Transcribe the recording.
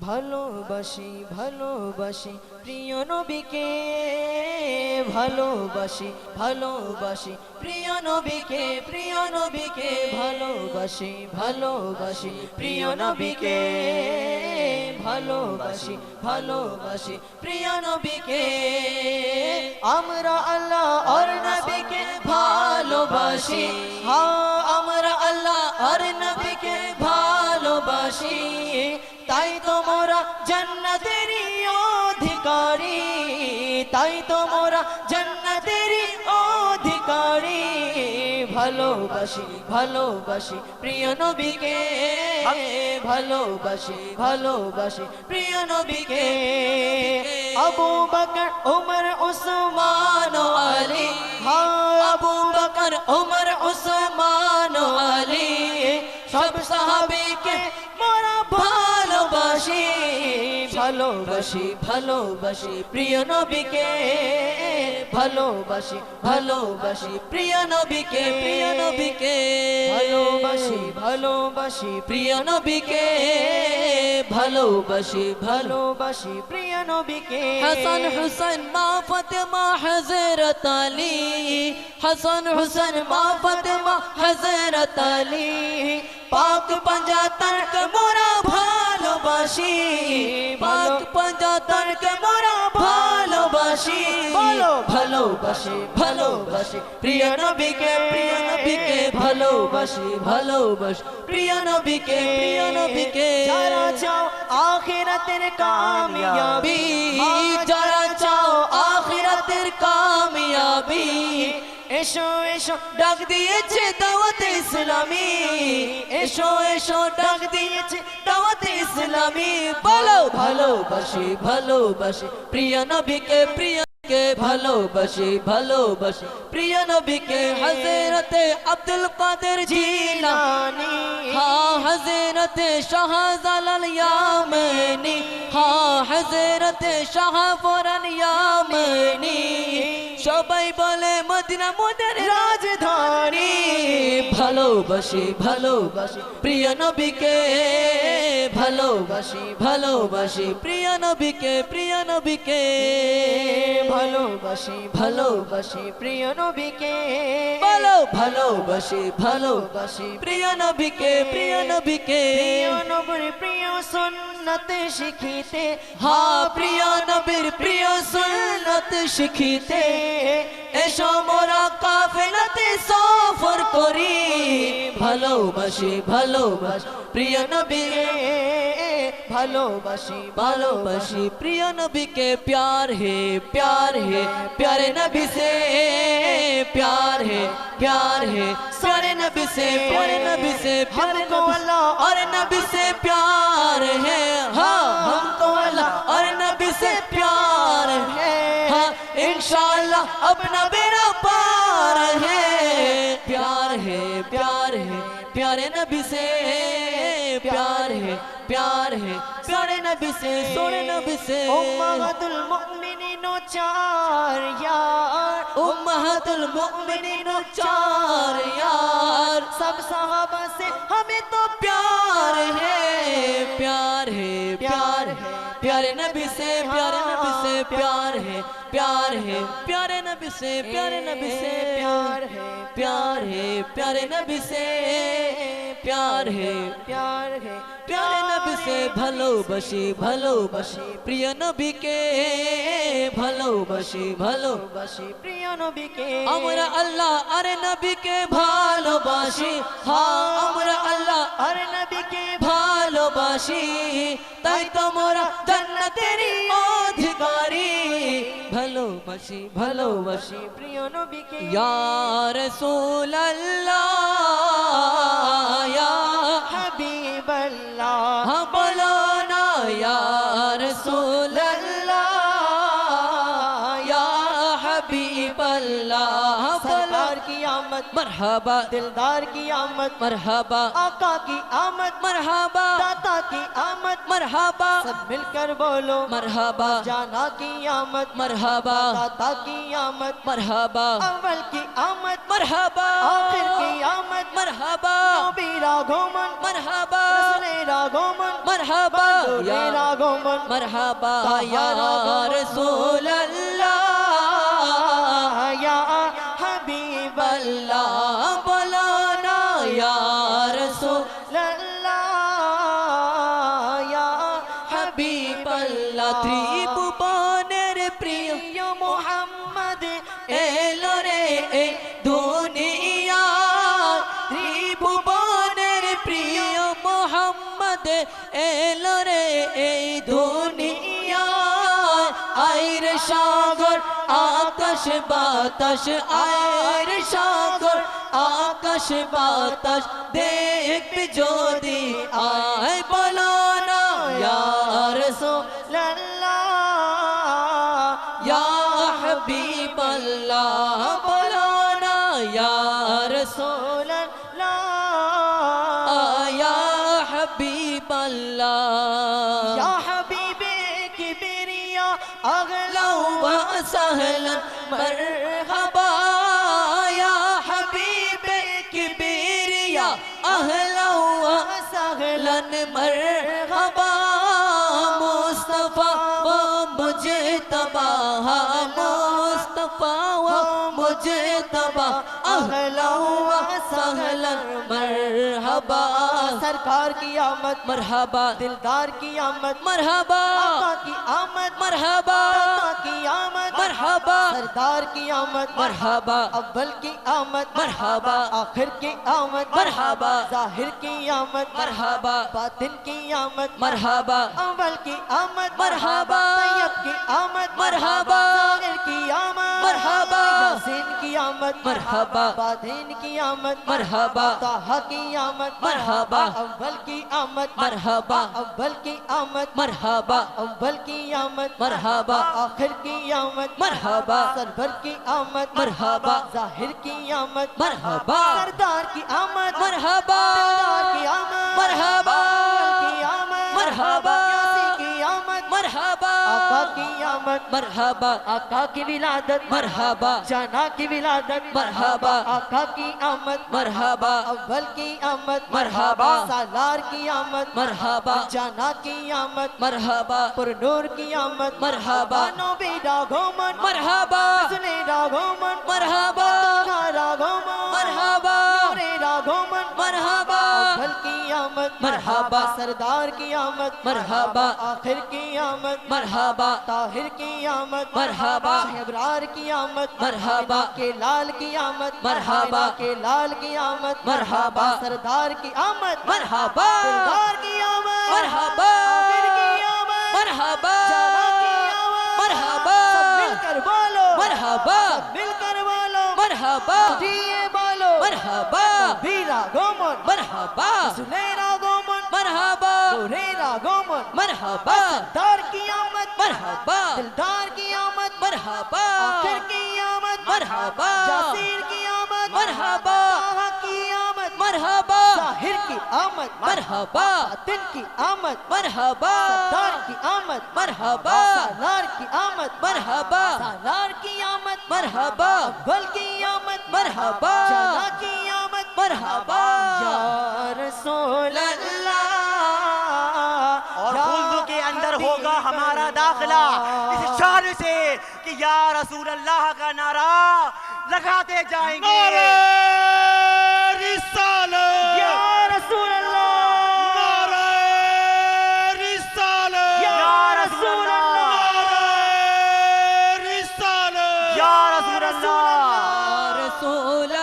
ভালোবাসি ভালোবাসি প্রিয় নবীকে, ভালোবাসি ভালোবাসি প্রিয় নবীকে, প্রিয় নবীকে ভালোবাসি ভালোবাসি প্রিয় নবীকে, ভালোবাসি ভালোবাসি প্রিয় নবীকে। আমরা আল্লাহ আর নবীকে ভালোবাসি, হ্যাঁ আমরা আল্লাহ আর নবীকে ভালোবাসি, তাই তো মোরা জান্নাতেরই অধিকারী, তাই তো মোরা জান্নাতেরই অধিকারী। ভালোবাসি ভালোবাসি প্রিয় নবীকে, ভালোবাসি ভালোবাসি প্রিয় নবীকে। আবু বকর উমর উসমান ও আলী, হ্যাঁ আবু বকর উমর উসমান ও আলী, সব সাহাবীকে মোরা ভালোবাসি, ভালোবাসি ভালোবাসি প্রিয় নবীকে, ভালোবাসি ভালোবাসি প্রিয় নবীকে, প্রিয় নবীকে ভালোবাসি ভালোবাসি প্রিয় নবীকে, ভালোবাসি ভালোবাসি প্রিয় নবীকে। হাসান হুসাইন মা ফাতেমা হযরত আলী, হাসান হুসাইন মা ফাতেমা হযরত আলী, পাক পাঞ্জাতনকে মোরা ভালোবাসি, পাক পাঞ্জাতনকে মোরা ভালোবাসি, ভালোবাসি ভালোবাসি প্রিয় নবীকে, প্রিয় নবীকে ভালোবাসি ভালোবাসি প্রিয় নবীকে, প্রিয় নবীকে। যারা চাও আখিরাতের কামিয়াবি, যারা চাও আখিরাতের কামিয়াবি, এসো এসো ডাক দিয়েছে দাওয়াতে ইসলামী, এসো এসো ডাক দিয়েছে দাওয়াতে ইসলামী। বলো ভালোবাসি ভালোবাসি প্রিয় নবীকে, প্রিয় কে ভালোবাসি ভালোবাসি প্রিয় নবীকে। হযরতে আব্দুল কাদের জিলানী, হ্যাঁ হযরতে শাহজালাল ইয়ামানি, হ্যাঁ হযরতে শাহফরান ইয়ামানি, সবাই বলে মদিনা মোদের রাজধানী। ভালোবাসি ভালোবাসি প্রিয় নবীকে, ভালোবাসি ভালোবাসি প্রিয় নবীকে, প্রিয় নবীকে ভালোবাসি ভালোবাসি প্রিয় নবীকে। বলো ভালোবাসি ভালোবাসি প্রিয় নবীকে, প্রিয় নবীকে। প্রিয় নবীর প্রিয় সুন্নাত শিখিতে, হ্যাঁ প্রিয় নবীর প্রিয় সুন্নাত শিখিতে, এসো মোরা কাফেলাতে সফর করি। ভালোবাসি ভালোবাসি প্রিয় নবীকে, ভালোবাসি ভালোবাসি প্রিয় নবীকে। प्यार है प्यारे नबी से प्यार है प्यारे नबी से, प्यारे नबी से हमको अल्लाह और नबी से प्यार है, हाँ हमको अल्लाह और नबी से प्यार है, हाँ इंशाअल्लाह अपना बेड़ा पार है। प्यार है प्यारे नबी से, प्यार है प्यारे नबी से, सोने नबी से। उम्महातुल मुमिनीन चार यार, उम्महातुल मुमिनीन चार यार, सब सहाबा से हमें तो प्यार है, प्यार है प्यारे नबी से, प्यारे नबी से प्यार है प्यारे नबी से, प्यारे नबी से प्यार है प्यारे नबी से प्यार है प्यारे नबी से। ভালোবাসি ভালোবাসি প্রিয় নবীকে, ভালোবাসি ভালোবাসি প্রিয় নবীকে। আমরা আল্লাহ আর নবীকে ভালোবাসি, হ্যাঁ আমরা আল্লাহ আর নবীকে ভালোবাসি, তাই তো মোরা জান্নাতেরই অধিকারী। ভালোবাসি ভালোবাসি প্রিয় নবীকে। ইয়া রাসূলুল্লাহ ইয়া হাবিবাল্লাহ, বলো না ইয়া রাসূলুল্লাহ ইয়া হাবিবাল্লাহ। সরকার কি आमद मरहबा दिलदार की आमद मरहबा आका की आमद मरहबा दाता की आमद मरहबा सब मिलकर बोलो मरहबा जाना की आमद मरहबा दाता की आमद मरहबा अव्वल की आमद मरहबा आखिर की आमद मरहबा नबी रागोमन मरहबा रसूल रागोमन मरहबा या रागोमन मरहबा या रसूल अल्लाह या हबीब अल्लाह बोलो ना या रसूल अल्लाह या हबीब अल्लाह त्रिभुवनेर प्रिय मुहम्मद एलो रे ए दुनिया त्रिभुवनेर प्रिय मुहम्मद एलो रे ए दुनिया आयर सागर आकाश बातास आयर सागर आकाश बातास देख जोदी आए बोलो ना या रसूल अल्लाह या हबीब अल्लाह बोलो ना या रसूल अल्लाह या हबीब अल्लाह या हबीबे किबरिया अगला व सहलन मरहबा या हबीबे किबरिया अगला व सहलन मरहबा मुस्तफा व मुजतबा मुस्तफा व मुजतबा अगला व सहलन मरहबा सरकार की आमद मरहबा दिलदार की आमद मरहबा आका की आमद मरहबा दाता की आमद मरहबा सरदार की आमद मरहबा अव्वल की आमद मरहबा आखिर की आमद मरहबा जाहिर की आमद मरहबा बातिन की आमद मरहबा अव्वल की आमद मरहबा तैयब की आमद मरहबा जाहिर की आमद मरहबा यासीन की आमद मरहबा बातिन की आमद मरहबा ताहा की आमद मरहबा अव्वल की आमद मरहबा अव्वल की आमद मरहबा अव्वल की आमद मरहबा आखिर की आमद मरहबा सरवर की आमद मरहबा जाहिर की आमद मरहबा सरदार की आमद मरहबा दिलदार की आमद मरहबा की आमद मरहबा यासीन की आमद मरहबा आका की आमद मरहबा आका की विलादत मरहबा जाना की विलादत मरहबा आका की आमद मरहबा अव्वल की आमद मरहबा सालार की आमद मरहबा जाना की आमद मरहबा पुरनूर की आमद मरहबा नबी रागोमन मरहबा रसूल रागोमन मरहबा रागोमन मरहबा नूरे रागोमन मरहबा अव्वल की आमद मरहबा सरदार की आमद मरहबा आखिर की आमद मरहबा ताहिर की आमद मरहबा अबरार की आमद मरहबा के लाल की आमद मरहबा के लाल की आमद मरहबा सरदार की आमद मरहबा दिलदार की आमद मरहबा आखिर की आमद मरहबा जाना की आमद मरहबा सब मिलकर बोलो मरहबा सब मिलकर बोलो मरहबा दिए बोलो मरहबा बीरा गोमन मरहबा सुलेरा गोमन मरहबा नूरेरा गोमन मरहबा सरदार की आमद मरहबा दिलदार की आमद मरहबा आखिर की आमद मरहबा यासीन की आमद मरहबा ताहा की आमद मरहबा जाहिर की आमद मरहबा बातिन की आमद मरहबा सरदार की आमद मरहबा सालार की आमद मरहबा सालार की आमद मरहबा अव्वल की आमद मरहबा जाना की आमद मरहबा या रसूल अल्लाह और खुल्द के अंदर होगा हमारा दाखिला इस शान से कि या रसूल अल्लाह का नारा लगाते जाएंगे नारे रिसालत या रसूल अल्लाह नारे रिसालत या रसूल अल्लाह नारे रिसालत या रसूल अल्लाह रसूल